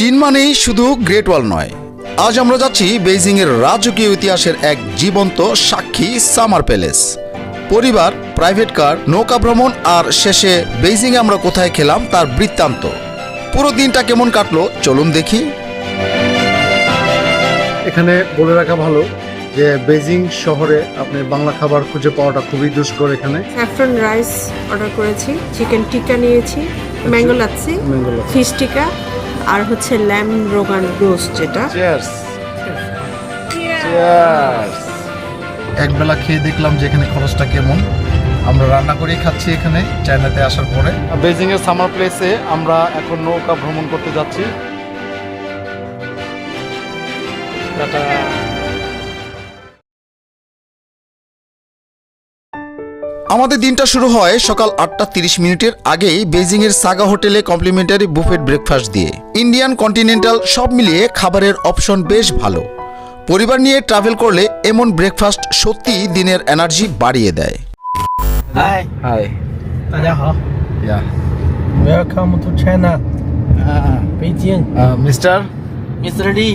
চীন মানেই শুধু গ্রেট ওয়াল নয়, আজ আমরা যাচ্ছি বেইজিং এর রাজকীয় ইতিহাসের এক জীবন্ত সাক্ষী সামার প্যালেস। পরিবার, প্রাইভেট কার, নৌকা ভ্রমণ আর শেষে বেইজিং এ আমরা কোথায় খেলাম তার বৃত্তান্ত। পুরো দিনটা কেমন কাটলো চলুন দেখি। এখানে বলে রাখা ভালো যে বেইজিং শহরে আপনি বাংলা খাবার খুঁজে পাওয়াটা খুবই দুষ্কর। এখানে স্যাফরন রাইস অর্ডার করেছি, চিকেন টিক্কা নিয়েছি, ম্যাঙ্গো লাচ্ছি, ফিশ টিক্কা আর হচ্ছে ল্যাম রোগান রোস্ট যেটা। একবেলা খেয়ে দেখলাম যে এখানে খরচটা কেমন। আমরা রান্না করেই খাচ্ছি এখানে চায়নাতে আসার পরে। বেইজিং এর সামার প্লেসে আমরা এখন নৌকা ভ্রমণ করতে যাচ্ছি। আমাদের দিনটা শুরু হয় সকাল 8:30 আগেই বেইজিং এর সাগা হোটেলে কমপ্লিমেন্টারি বুফেট ব্রেকফাস্ট দিয়ে। ইন্ডিয়ান, কন্টিনেন্টাল সব মিলিয়ে খাবারের অপশন বেশ ভালো। পরিবার নিয়ে ট্রাভেল করলে এমন ব্রেকফাস্ট সত্যি দিনের এনার্জি বাড়িয়ে দেয়। Hi, হাই 大家好 ইয়া，Welcome to China，北京。 mister Mr. Lee,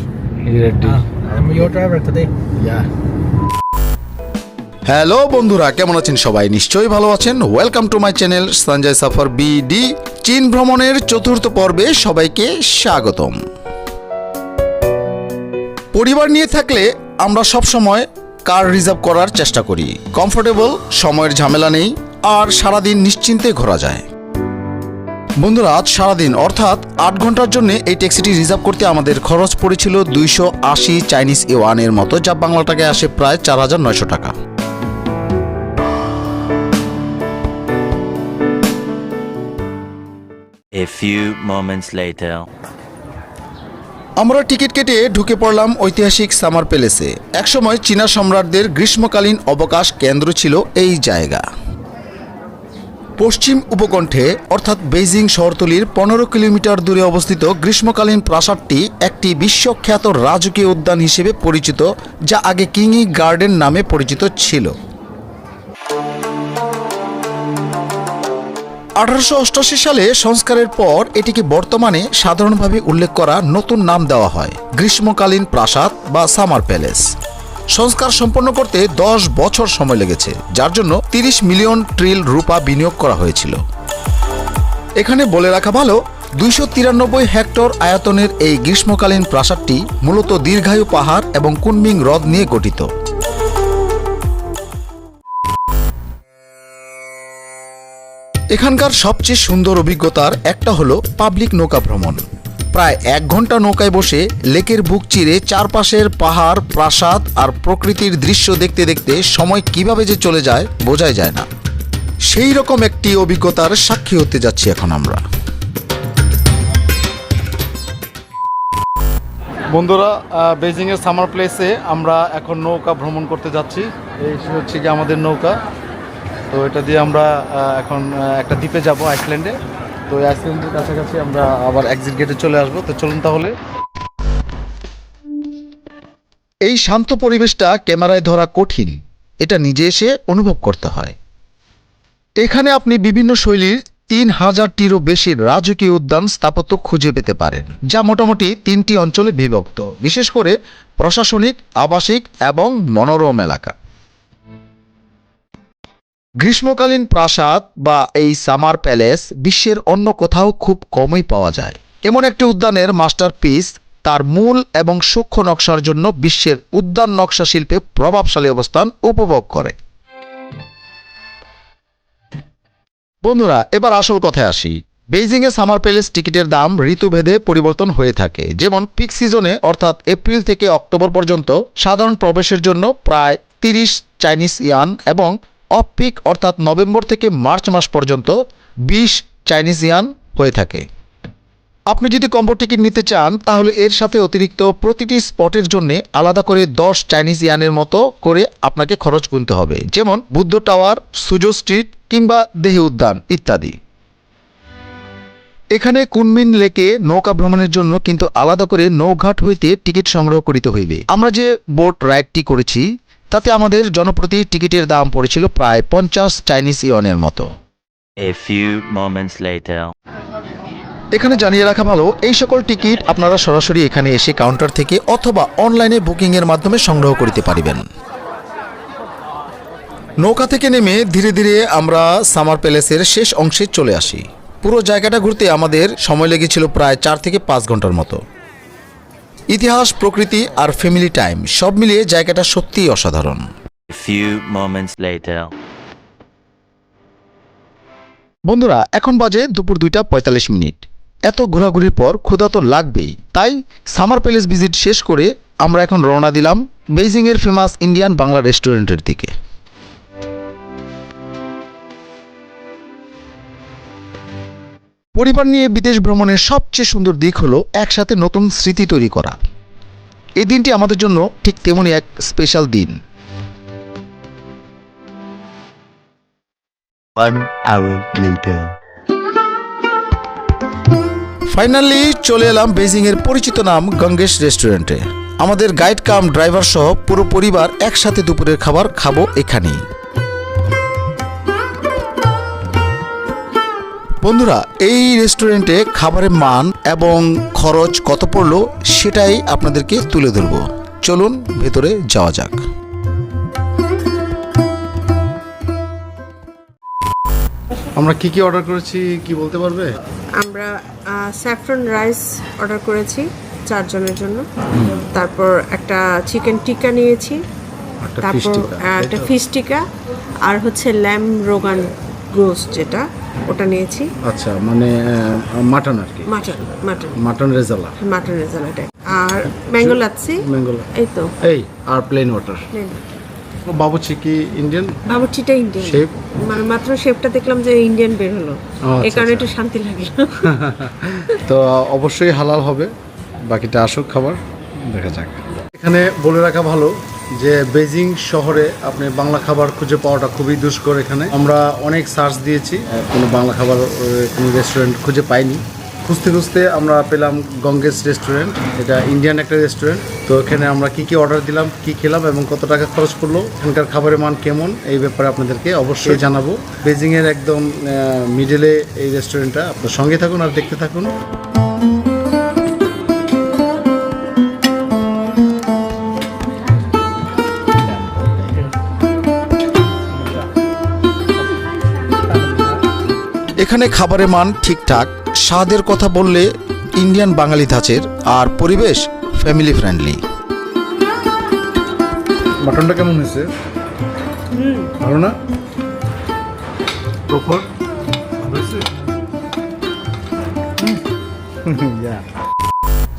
ready I'm your driver today. ইয়া হ্যালো বন্ধুরা, কেমন আছেন সবাই? নিশ্চয়ই ভালো আছেন। Welcome to my channel Sanjay সফর বিডি। চীন ভ্রমণের চতুর্থ পর্বে সবাইকে স্বাগতম। পরিবার নিয়ে থাকলে আমরা সব সময় কার রিজার্ভ করার চেষ্টা করি। কমফোর্টেবল, সময়ের ঝামেলা নেই আর সারাদিন নিশ্চিন্তে ঘোরা যায়। বন্ধুরা, আজ সারাদিন অর্থাৎ 8 ঘন্টার জন্য এই ট্যাক্সিটি রিজার্ভ করতে আমাদের খরচ পড়েছিল 280 চাইনিজ ইউয়ানের মতো, যা বাংলা টাকায় আসে প্রায় 4900 টাকা। A few moments later. আমরা টিকিট কেটে ঢুকে পড়লাম ঐতিহাসিক সামার প্যালেসে। একসময় চীনা সম্রাটদের গ্রীষ্মকালীন অবকাশ কেন্দ্র ছিল এই জায়গা। পশ্চিম উপকণ্ঠে অর্থাৎ বেইজিং শহরতলির 15 কিলোমিটার দূরে অবস্থিত গ্রীষ্মকালীন প্রাসাদটি একটি বিশ্বখ্যাত রাজকীয় উদ্যান হিসেবে পরিচিত, যা আগে কিংই গার্ডেন নামে পরিচিত ছিল। 1888 সালে সংস্কারের পর এটিকে বর্তমানে সাধারণভাবে উল্লেখ করা নতুন নাম দেওয়া হয়, গ্রীষ্মকালীন প্রাসাদ বা সামার প্যালেস। সংস্কার সম্পন্ন করতে 10 বছর সময় লেগেছে, যার জন্য 30 মিলিয়ন ট্রিল রূপা বিনিয়োগ করা হয়েছিল। এখানে বলে রাখা ভালো, 293 হেক্টর আয়তনের এই গ্রীষ্মকালীন প্রাসাদটি মূলত দীর্ঘায়ু পাহাড় এবং কুনমিং হ্রদ নিয়ে গঠিত। এখানকার সবচেয়ে সুন্দর অভিজ্ঞতার একটা হলো পাবলিক নৌকা ভ্রমণ। প্রায় 1 ঘন্টা নৌকায় বসে লেকের বুক চিরে চারপাশের পাহাড়, প্রাসাদ আর প্রকৃতির দৃশ্য দেখতে দেখতে সময় কিভাবে যে চলে যায় বোঝাই যায় না। সেই রকম একটি অভিজ্ঞতার সাক্ষী হতে যাচ্ছি এখন আমরা। বন্ধুরা, বেইজিং এর সামার প্লেসে আমরা এখন নৌকা ভ্রমণ করতে যাচ্ছি। এই হচ্ছে কি আমাদের নৌকা। তো এটা দিয়ে আমরা এখন একটা দ্বীপে যাব, আইসল্যান্ডে। তো এই আইসল্যান্ডের কাছাকাছি আমরা আবার এক্সিট গেটে চলে আসবো। তো চলুন তাহলে। এই শান্ত পরিবেশটা ক্যামেরায় ধরা কঠিন, এটা নিজে এসে অনুভব করতে হয়। এখানে আপনি বিভিন্ন শৈলীর 3000টিরও বেশি রাজকীয় উদ্যান স্থাপত্য খুঁজে পেতে পারেন, যা মোটামুটি 3টি অঞ্চলে বিভক্ত, বিশেষ করে প্রশাসনিক, আবাসিক এবং মনোরম এলাকা। গ্রীষ্মকালীন প্রাসাদ বা এই সামার প্যালেস বিশ্বের অন্য কোথাও খুব কমই পাওয়া যায়। এমন একটি উদ্যানের মাস্টারপিস তার মূল এবং সূক্ষ্ম নকশার জন্য বিশ্বের উদ্যান নকশা শিল্পে প্রভাবশালী অবস্থান উপভোগ করে। বন্ধুরা, এবার আসল কথায় আসি। বেইজিং এ সামার প্যালেস টিকিটের দাম ঋতুভেদে পরিবর্তন হয়ে থাকে। যেমন পিক সিজনে অর্থাৎ এপ্রিল থেকে অক্টোবর পর্যন্ত সাধারণ প্রবেশের জন্য প্রায় 30 চাইনিজ ইয়ান এবং অফ পিক অর্থাৎ নভেম্বর থেকে মার্চ মাস পর্যন্ত 20 চাইনিজ ইয়ান হয়ে থাকে। আপনি যদি কম্বো টিকিট নিতে চান তাহলে এর সাথে অতিরিক্ত প্রতিটি স্পটের জন্য আলাদা করে 10 চাইনিজ ইয়ানের মতো করে আপনাকে খরচ গুনতে হবে, যেমন বুদ্ধ টাওয়ার, সুজো স্ট্রিট কিংবা দেহি উদ্যান ইত্যাদি। এখানে কুনমিন লেকে নৌকা ভ্রমণের জন্য কিন্তু আলাদা করে নৌঘাট হইতে টিকিট সংগ্রহ করিতে হইবে। আমরা যে বোট রাইডটি করেছি তাতে আমাদের জনপ্রতি টিকিটের দাম পড়েছিল প্রায় 50 চাইনিজ ইয়নের মতো। A few moments later. এখানে জানিয়ে রাখা ভালো, এই সকল টিকিট আপনারা সরাসরি এখানে এসে কাউন্টার থেকে অথবা অনলাইনে বুকিংয়ের মাধ্যমে সংগ্রহ করতে পারবেন। নৌকা থেকে নেমে ধীরে ধীরে আমরা সামার প্যালেসের শেষ অংশে চলে আসি। পুরো জায়গাটা ঘুরতে আমাদের সময় লেগেছিল প্রায় 4 থেকে 5 ঘন্টার মতো। ইতিহাস, প্রকৃতি আর ফ্যামিলি টাইম সব মিলিয়ে জায়গাটা সত্যিই অসাধারণ। A few moments later. বন্ধুরা, এখন বাজে দুপুর 2:45। এত ঘোরাঘুরির পর ক্ষুধা তো লাগবেই, তাই সামার প্যালেস ভিজিট শেষ করে আমরা এখন রওনা দিলাম বেইজিংয়ের ফেমাস ইন্ডিয়ান বাংলা রেস্টুরেন্টের দিকে। পরিবার নিয়ে বিদেশ ভ্রমণের সবচেয়ে সুন্দর দিক হলো একসাথে নতুন স্মৃতি তৈরি করা। এই দিনটি আমাদের জন্য ঠিক তেমনই এক স্পেশাল দিন। 1 hour later. ফাইনালি চলে এলাম বেইজিংয়ের পরিচিত নাম গঙ্গেশ রেস্টুরেন্টে। আমাদের গাইড কাম ড্রাইভার সহ পুরো পরিবার একসাথে দুপুরের খাবার খাবো এখানেই। বন্ধুরা, এই রেস্টুরেন্টে খাবারের মান এবং খরচ কত পড়লো সেটাই আপনাদেরকে তুলে ধরবো। চলুন ভেতরে যাওয়া যাক। আমরা কি অর্ডার করেছি কি বলতে পারবে? আমরা স্যাফরন রাইস অর্ডার করেছি 4 জনের জন্য। তারপর একটা চিকেন টিক্কা নিয়েছি, একটা fish তারপর tikka, একটা ফিশ টিক্কা, আর হচ্ছে ল্যাম রোগান রোস্ট যেটা ওটা নিয়েছি। আচ্ছা, মানে মাটন আর কি, mutton mutton mutton rezala, mutton রেজালাটা, আর ম্যাঙ্গো লাচ্ছি। ম্যাঙ্গোলা, এই তো এই আর প্লেন ওয়াটার। বাবুচি কি ইন্ডিয়ান? বাবুর্চিটা Indian, chef? মানে মাত্র শেফটা দেখলাম যে ইন্ডিয়ান বের হলো, আচ্ছা, এই কারণে আচ্ছা। একটু শান্তি লাগলো। তো অবশ্যই হালাল হবে, বাকিটা আসুক খাবার, দেখা যাক। এখানে বলে রাখা ভালো যে বেইজিং শহরে আপনি বাংলা খাবার খুঁজে পাওয়াটা খুবই দুষ্কর। এখানে আমরা অনেক সার্চ দিয়েছি, কোনো বাংলা খাবার কোনো রেস্টুরেন্ট খুঁজে পাইনি। খুঁজতে খুঁজতে আমরা পেলাম গঙ্গেশ রেস্টুরেন্ট। এটা ইন্ডিয়ান একটা রেস্টুরেন্ট। তো এখানে আমরা কি অর্ডার দিলাম, কি খেলাম এবং কত টাকা খরচ পড়লো, এখানকার খাবারের মান কেমন, এই ব্যাপারে আপনাদেরকে অবশ্যই জানাবো। বেইজিংয়ের একদম মিডলে এই রেস্টুরেন্টটা। আপনার সঙ্গে থাকুন আর দেখতে থাকুন। এখানে খাবারের মান ঠিকঠাক, স্বাদের কথা বললে ইন্ডিয়ান বাঙালি ধাঁচের, আর পরিবেশ ফ্যামিলি ফ্রেন্ডলি। মাটনটা কেমন হয়েছে? ভালো না? প্রপার হয়েছে?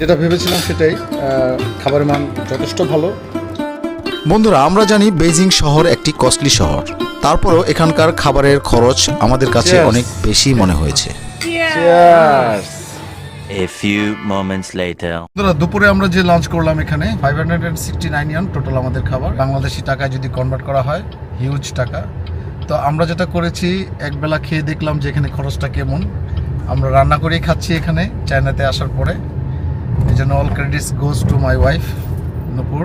যেটা ভেবেছিলাম সেটাই, খাবারের মান যথেষ্ট ভালো। বন্ধুরা, আমরা জানি বেইজিং শহর একটি কস্টলি শহর, তারপরও এখানকার খাবারের খরচ আমাদের কাছে Cheers. অনেক বেশি মনে হয়েছে। Cheers! A few moments later. বন্ধুরা, দুপুরে আমরা যে লাঞ্চ করলাম এখানে 569 ইয়ান টোটাল আমাদের খাবার। বাংলাদেশি টাকায় যদি কনভার্ট করা হয় হিউজ টাকা। তো আমরা যেটা করেছি, একবেলা খেয়ে দেখলাম যে এখানে খরচটা কেমন। আমরা রান্না করেই খাচ্ছি এখানে চায়নাতে আসার পরে, এই জন্য all credits goes to my wife Nupur.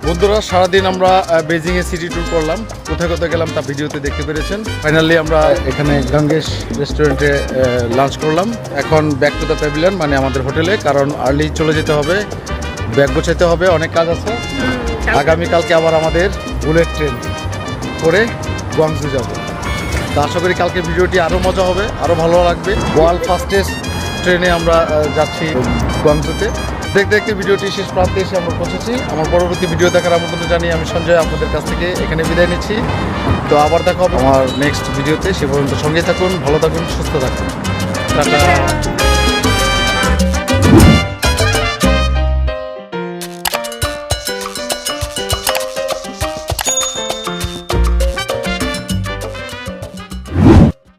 বন্ধুরা, সারাদিন আমরা বেইজিংয়ে সিটি ট্যুর করলাম, কোথায় কোথায় গেলাম তা ভিডিওতে দেখতে পেরেছেন। ফাইনালি আমরা এখানে গঙ্গেশ রেস্টুরেন্টে লাঞ্চ করলাম। এখন ব্যাক টু দ্য প্যাভিলিয়ন, মানে আমাদের হোটেলে, কারণ আর্লি চলে যেতে হবে, ব্যাগ গোছাতে হবে, অনেক কাজ আছে। আগামীকালকে আবার আমাদের বুলেট ট্রেন করে গুয়াংজু যাব। তো আশা করি কালকে ভিডিওটি আরও মজা হবে, আরও ভালো লাগবে। ওয়ার্ল্ড ফাস্টেস্ট ট্রেনে আমরা যাচ্ছি গুয়াংজুতে। দেখতে দেখতে ভিডিওটি শেষ প্রান্তে এসে আমরা পৌঁছেছি। আমার পরবর্তী ভিডিও দেখার আমন্ত্রণ জানিয়ে আমি সঞ্জয় আপনাদের কাছ থেকে এখানে বিদায় নিচ্ছি। তো আবার দেখা হবে আমার নেক্সট ভিডিওতে। সে পর্যন্ত সঙ্গে থাকুন, ভালো থাকুন, সুস্থ থাকুন। টাটা।